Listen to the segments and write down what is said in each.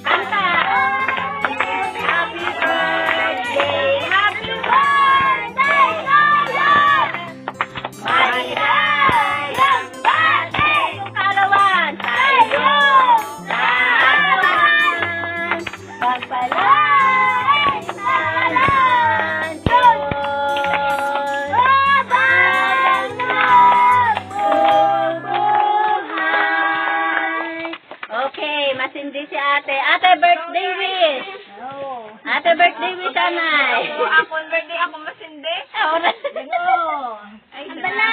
Kanta! Happy birthday! Happy birthday, Lola! Maligay ang birthday kong karawan sa iyong kaarawan. Pagpalain sa kalan Diyos. Babayang nagbubuhay. Okay, masindi si ate. Ate, birthday wish. Ate, birthday wish, anay. Akong birthday, ako masindi. Ako na. Ay, Andala.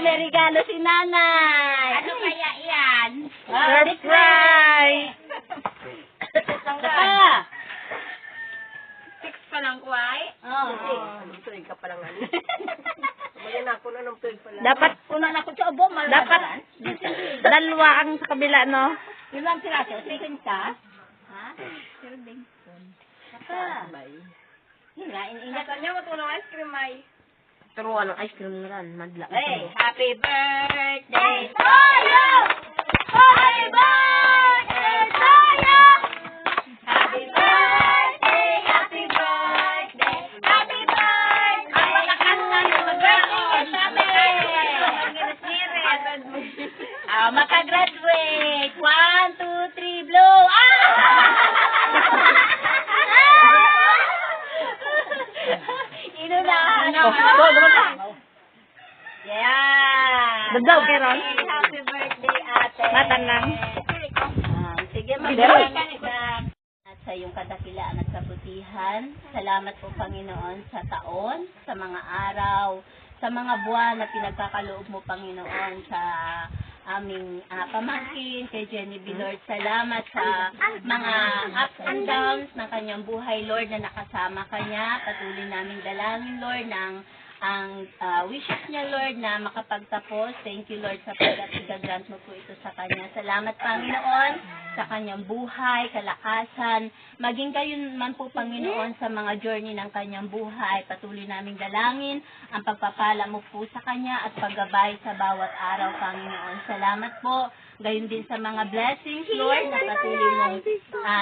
May regalo si nanay. Ano kaya yan? Surprise! Saka. 6 pa lang, Kuway? Oh, Tuig ka pa lang ano. Kumain ako na ng tuig pala. dapat Una na ko sa ubo, dapat dalawa ang sa kabila, no? Ilang siraso? Second ka? Ha? Saka. Yun nga, ingat. Kanya mo ito ng ice cream, ay. Turuan ng ice cream nga ran. Madla. Hey, happy birthday to you! Happy birthday to you! Happy birthday, happy birthday, happy birthday! Ang mga kanta ng mag-birthday sa makagraduate. 1, 2, 3, blow! Inunahan naman. Yeah. Dagdaw, Keron. Happy birthday, ate. Matanang. Sige, mag-birthday ka nila. At sa iyong kadakilaan at kabutihan, salamat po, Panginoon, sa taon, sa mga araw, sa mga buwan na pinagkakaloob mo, Panginoon, sa aming pamangkin, kay Jenny B. Lord. Salamat sa mga ups and downs ng kanyang buhay, Lord, na nakasama kanya. Patuloy naming dalangin, Lord, ng ang wishes niya, Lord, na makapagtapos. Thank you, Lord, sa pag-grant mo po ito sa kanya. Salamat, Panginoon, sa kanyang buhay, kalakasan. Maging kayo man po, Panginoon, sa mga journey ng kanyang buhay. Patuloy naming dalangin ang pagpapala mo po sa kanya at paggabay sa bawat araw, Panginoon. Salamat po. Gayon din sa mga blessings, Lord, na patuloy mong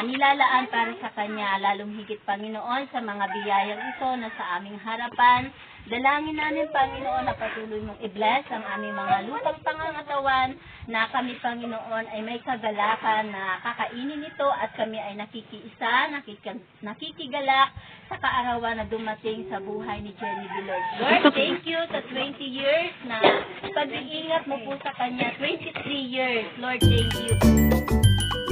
nilalaan para sa kanya. Lalong higit, Panginoon, sa mga biyayang ito na sa aming harapan. Dalangin namin, Panginoon, na patuloy mong i-bless ang aming mga lupang pangangatawan, na kami, Panginoon, ay may kagalakan na kakainin ito at kami ay nakikiisa, nakikigalak sa kaarawan na dumating sa buhay ni Jenny B. Lord. Lord, thank you sa 20 years na pag-iingat mo po sa kanya. 23 years. Lord, thank you.